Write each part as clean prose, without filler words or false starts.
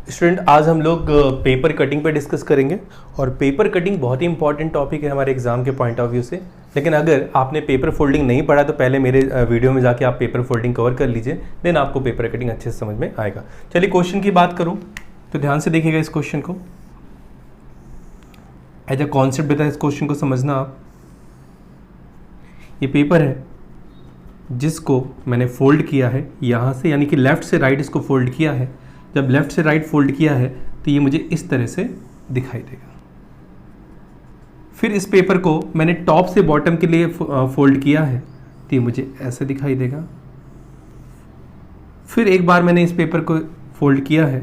Student, आज हम लोग पेपर कटिंग पे डिस्कस करेंगे और पेपर कटिंग बहुत ही इंपॉर्टेंट टॉपिक है हमारे एग्जाम के पॉइंट ऑफ व्यू से। लेकिन अगर आपने पेपर फोल्डिंग नहीं पढ़ा तो पहले मेरे वीडियो में जाके आप पेपर फोल्डिंग कवर कर लीजिए, देन आपको पेपर कटिंग अच्छे से समझ में आएगा। चलिए क्वेश्चन की बात करूँ तो ध्यान से देखिएगा इस क्वेश्चन को, एज अ कॉन्सेप्ट बताया इस क्वेश्चन को समझना आप। ये पेपर है जिसको मैंने फोल्ड किया है यहाँ से, यानी कि लेफ्ट से राइट इसको फोल्ड किया है। जब लेफ्ट से राइट फोल्ड किया है तो ये मुझे इस तरह से दिखाई देगा। फिर इस पेपर को मैंने टॉप से बॉटम के लिए फोल्ड किया है तो ये मुझे ऐसे दिखाई देगा। फिर एक बार मैंने इस पेपर को फोल्ड किया है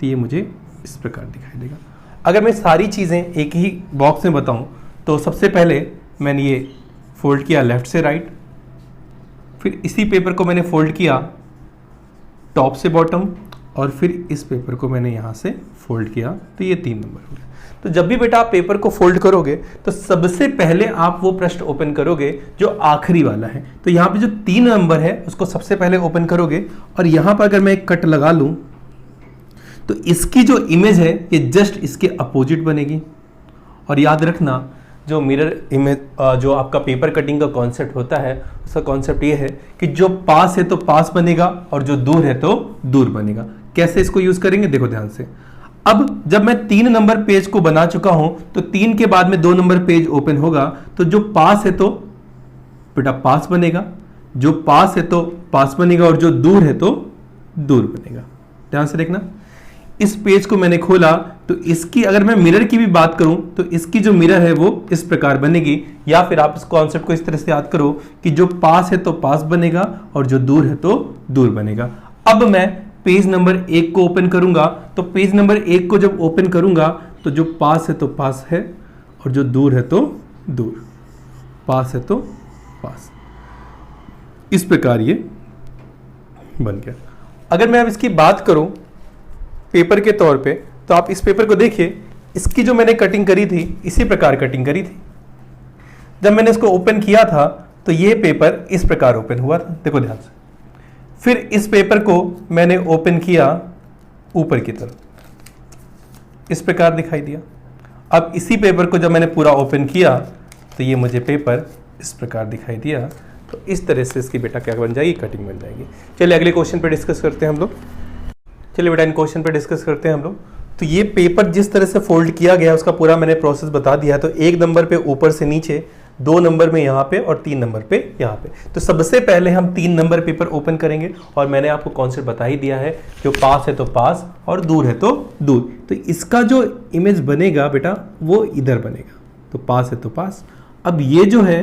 तो ये मुझे इस प्रकार दिखाई देगा। अगर मैं सारी चीज़ें एक ही बॉक्स में बताऊं तो सबसे पहले मैंने ये फोल्ड किया लेफ्ट से राइट, फिर इसी पेपर को मैंने फोल्ड किया टॉप से बॉटम, और फिर इस पेपर को मैंने यहाँ से फोल्ड किया तो ये 3 नंबर हो गया। तो जब भी बेटा आप पेपर को फोल्ड करोगे तो सबसे पहले आप वो पृष्ठ ओपन करोगे जो आखिरी वाला है। तो यहाँ पे जो 3 नंबर है उसको सबसे पहले ओपन करोगे, और यहाँ पर अगर मैं एक कट लगा लूँ तो इसकी जो इमेज है ये जस्ट इसके अपोजिट बनेगी। और याद रखना, जो मिरर इमेज जो आपका पेपर कटिंग का कॉन्सेप्ट होता है उसका कॉन्सेप्ट ये है कि जो पास है तो पास बनेगा और जो दूर है तो दूर बनेगा। कैसे इसको यूज करेंगे देखो ध्यान से। अब जब मैं 3 नंबर पेज को बना चुका हूं तो 3 के बाद में 2 नंबर पेज ओपन होगा, तो जो पास है तो बेटा पास बनेगा, जो पास है तो पास बनेगा, और जो दूर है तो दूर बनेगा। ध्यान से देखना, इस पेज को मैंने खोला तो इसकी अगर मैं मिरर की भी बात करूं तो इसकी जो मिरर है वो इस प्रकार बनेगी। या फिर आप इस कॉन्सेप्ट को इस तरह से याद करो कि जो पास है तो पास बनेगा और जो दूर है तो दूर बनेगा। अब मैं पेज नंबर 1 को ओपन करूंगा, तो पेज नंबर 1 को जब ओपन करूंगा तो जो पास है तो पास है और जो दूर है तो दूर, पास है तो पास, इस प्रकार ये बन गया। अगर मैं अब इसकी बात करूं पेपर के तौर पे तो आप इस पेपर को देखिए, इसकी जो मैंने कटिंग करी थी इसी प्रकार कटिंग करी थी। जब मैंने इसको ओपन किया था तो ये पेपर इस प्रकार ओपन हुआ था, देखो ध्यान से। फिर इस पेपर को मैंने ओपन किया ऊपर की तरफ, इस प्रकार दिखाई दिया। अब इसी पेपर को जब मैंने पूरा ओपन किया तो ये मुझे पेपर इस प्रकार दिखाई दिया। तो इस तरह से इसकी बेटा क्या बन जाएगी, कटिंग बन जाएगी। चलिए अगले क्वेश्चन पे डिस्कस करते हैं हम लोग। चलिए बेटा इन क्वेश्चन पे डिस्कस करते हैं हम लोग। तो ये पेपर जिस तरह से फोल्ड किया गया उसका पूरा मैंने प्रोसेस बता दिया है। तो 1 नंबर पे ऊपर से नीचे, 2 नंबर में यहाँ पे और 3 नंबर पे यहाँ पे। तो सबसे पहले हम 3 नंबर पेपर ओपन करेंगे, और मैंने आपको कॉन्सेप्ट बता ही दिया है, जो पास है तो पास और दूर है तो दूर। तो इसका जो इमेज बनेगा बेटा वो इधर बनेगा, तो पास है तो पास। अब ये जो है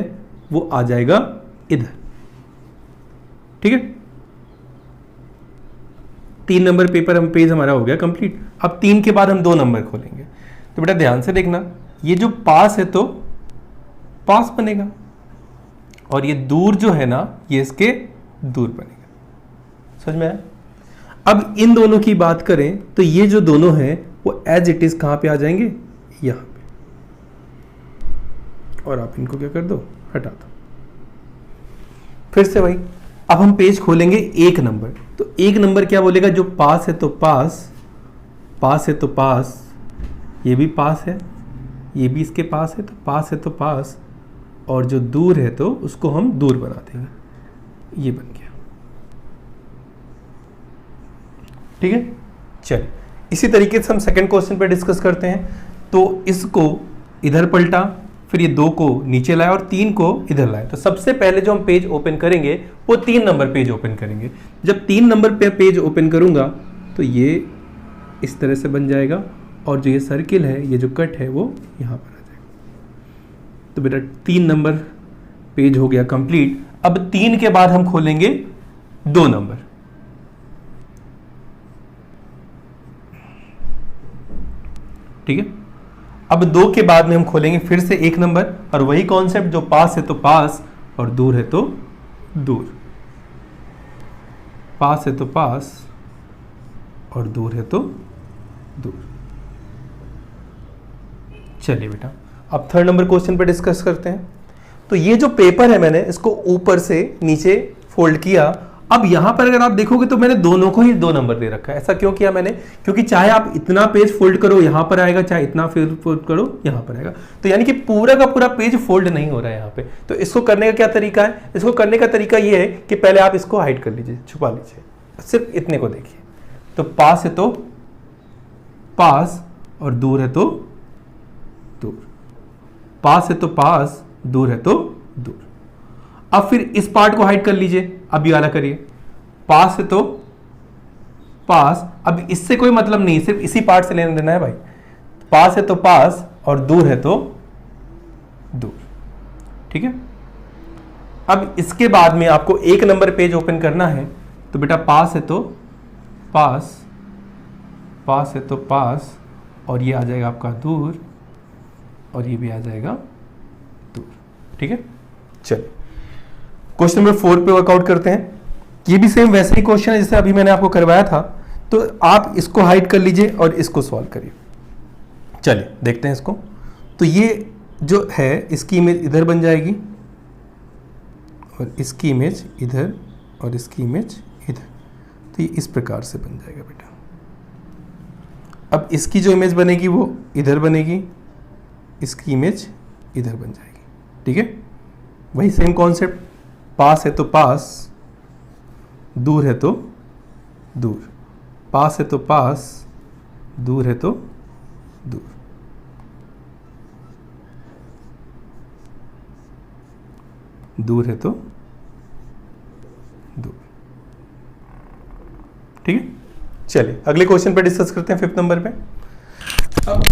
वो आ जाएगा इधर, ठीक है। 3 नंबर पेपर हम पेज हमारा हो गया कंप्लीट। अब 3 के बाद हम 2 नंबर खोलेंगे। तो बेटा ध्यान से देखना, ये जो पास है तो पास बनेगा, और ये दूर जो है ना ये इसके दूर बनेगा। समझ में आया? अब इन दोनों की बात करें तो ये जो दोनों हैं वो एज इट इज कहां पे आ जाएंगे, यहां पे, और आप इनको क्या कर दो, हटा दो। फिर से वही, अब हम पेज खोलेंगे 1 नंबर। तो 1 नंबर क्या बोलेगा, जो पास है तो पास, पास है तो पास, ये भी पास है, ये भी इसके पास है, तो पास है तो पास, और जो दूर है तो उसको हम दूर बना देंगे। ये बन गया, ठीक है। चलिए इसी तरीके से हम सेकंड क्वेश्चन पे डिस्कस करते हैं। तो इसको इधर पलटा, फिर ये 2 को नीचे लाया और 3 को इधर लाया। तो सबसे पहले जो हम पेज ओपन करेंगे वो 3 नंबर पेज ओपन करेंगे। जब 3 नंबर पे पेज ओपन करूंगा तो ये इस तरह से बन जाएगा, और जो ये सर्किल है, ये जो कट है वो यहाँ पर आ जाएगा। तो बेटा 3 नंबर पेज हो गया कंप्लीट। अब 3 के बाद हम खोलेंगे 2 नंबर, ठीक है। अब 2 के बाद में हम खोलेंगे फिर से 1 नंबर, और वही कॉन्सेप्ट, जो पास है तो पास और दूर है तो दूर, पास है तो पास और दूर है तो दूर। चलिए बेटा अब 3rd नंबर क्वेश्चन पे डिस्कस करते हैं। तो ये जो पेपर है मैंने इसको ऊपर से नीचे फोल्ड किया, अब यहां पर अगर आप देखोगे तो मैंने दोनों को ही 2 नंबर दे रखा है। ऐसा क्यों किया मैंने? क्योंकि चाहे आप इतना पेज फोल्ड करो यहां पर आएगा, चाहे इतना फोल्ड करो यहां पर आएगा, तो यानी कि पूरा का पूरा पेज फोल्ड नहीं हो रहा है यहां पे। तो इसको करने का क्या तरीका है? इसको करने का तरीका ये है कि पहले आप इसको हाइड कर लीजिए, छुपा लीजिए, सिर्फ इतने को देखिए। तो पास है तो पास और दूर है तो दूर, पास है तो पास, दूर है तो दूर। अब फिर इस पार्ट को हाइड कर लीजिए, अब ये वाला करिए, पास है तो पास, अब इससे कोई मतलब नहीं, सिर्फ इसी पार्ट से लेना देना है भाई। पास है तो पास और दूर है तो दूर, ठीक है। अब इसके बाद में आपको 1 नंबर पेज ओपन करना है, तो बेटा पास है तो पास, पास है तो पास, और ये आ जाएगा आपका दूर, और ये भी आ जाएगा दूर, ठीक है। चलिए क्वेश्चन नंबर 4 पे वर्कआउट करते हैं। ये भी सेम वैसे ही क्वेश्चन है जैसे अभी मैंने आपको करवाया था, तो आप इसको हाइड कर लीजिए और इसको सॉल्व करिए। चलिए देखते हैं इसको। तो ये जो है इसकी इमेज इधर बन जाएगी, और इसकी इमेज इधर, और इसकी इमेज इधर, तो ये इस प्रकार से बन जाएगा बेटा। अब इसकी जो इमेज बनेगी वो इधर बनेगी, इसकी इमेज इधर बन जाएगी, ठीक है। वही सेम कॉन्सेप्ट, पास है तो पास, दूर है तो दूर, पास है तो पास, दूर है तो दूर, दूर है तो दूर, ठीक है। चलिए अगले क्वेश्चन पे डिस्कस करते हैं 5th नंबर पे। अब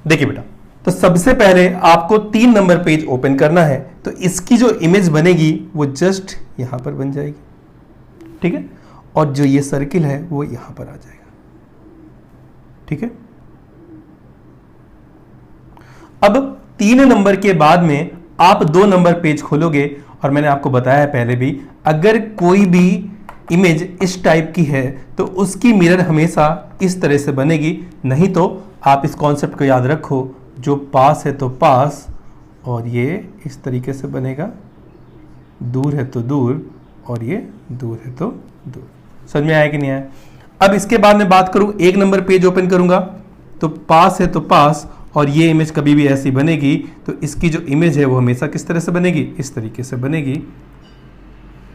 देखिए बेटा, तो सबसे पहले आपको 3 नंबर पेज ओपन करना है, तो इसकी जो इमेज बनेगी वो जस्ट यहां पर बन जाएगी, ठीक है, और जो ये सर्किल है वो यहां पर आ जाएगा, ठीक है। अब 3 नंबर के बाद में आप 2 नंबर पेज खोलोगे, और मैंने आपको बताया है पहले भी, अगर कोई भी इमेज इस टाइप की है तो उसकी मिरर हमेशा इस तरह से बनेगी। नहीं तो आप इस कॉन्सेप्ट को याद रखो, जो पास है तो पास, और ये इस तरीके से बनेगा, दूर है तो दूर, और ये दूर है तो दूर। समझ में आया कि नहीं आया? अब इसके बाद मैं बात करूं, 1 नंबर पेज ओपन करूंगा, तो पास है तो पास, और ये इमेज कभी भी ऐसी बनेगी, तो इसकी जो इमेज है वो हमेशा किस तरह से बनेगी? इस तरीके से बनेगी।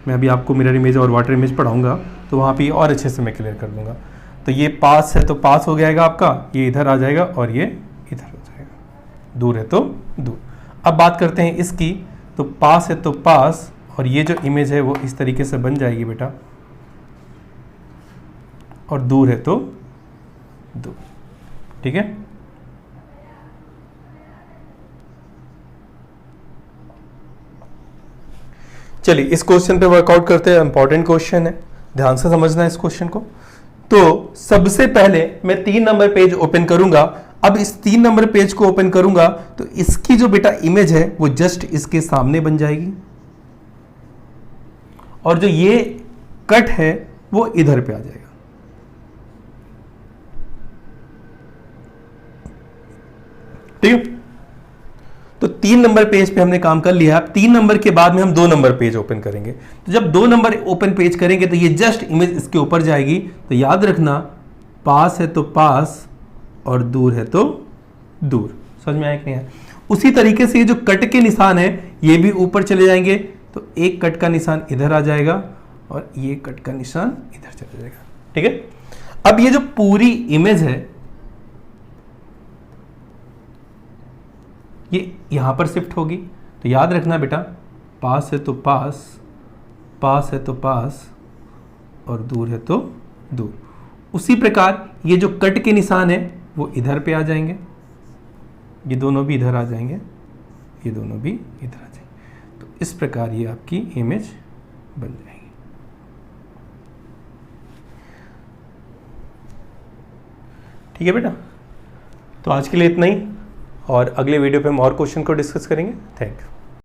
मैं अभी आपको मिरर इमेज और वाटर इमेज पढ़ाऊंगा, तो वहाँ पे और अच्छे से मैं क्लियर कर दूंगा। तो ये पास है तो पास हो जाएगा आपका, ये इधर आ जाएगा, और ये इधर हो जाएगा, दूर है तो दूर। अब बात करते हैं इसकी, तो पास है तो पास, और ये जो इमेज है वो इस तरीके से बन जाएगी बेटा, और दूर है तो दूर, ठीक है। चलिए इस क्वेश्चन पे वर्कआउट करते हैं। इंपॉर्टेंट क्वेश्चन है, ध्यान से समझना है इस क्वेश्चन को। तो सबसे पहले मैं 3 नंबर पेज ओपन करूंगा। अब इस 3 नंबर पेज को ओपन करूंगा तो इसकी जो बेटा इमेज है वो जस्ट इसके सामने बन जाएगी, और जो ये कट है वो इधर पे आ जाएगा, ठीक है। तो 3 नंबर पेज पे हमने काम कर लिया। अब 3 नंबर के बाद में हम 2 नंबर पेज ओपन करेंगे। तो जब 2 नंबर ओपन पेज करेंगे तो ये जस्ट इमेज इसके ऊपर जाएगी। तो याद रखना, पास है तो पास और दूर है तो दूर। समझ में आया कि नहीं आया? उसी तरीके से ये जो कट के निशान है ये भी ऊपर चले जाएंगे। तो एक कट का निशान इधर आ जाएगा और ये कट का निशान इधर चला जाएगा, ठीक है। अब ये जो पूरी इमेज है ये यहां पर शिफ्ट होगी। तो याद रखना बेटा, पास है तो पास, पास है तो पास और दूर है तो दूर। उसी प्रकार ये जो कट के निशान है वो इधर पे आ जाएंगे, ये दोनों भी इधर आ जाएंगे, ये दोनों भी इधर आ जाएंगे। तो इस प्रकार ये आपकी इमेज बन जाएगी। ठीक है बेटा, तो आज के लिए इतना ही, और अगले वीडियो पे हम और क्वेश्चन को डिस्कस करेंगे। Thank you.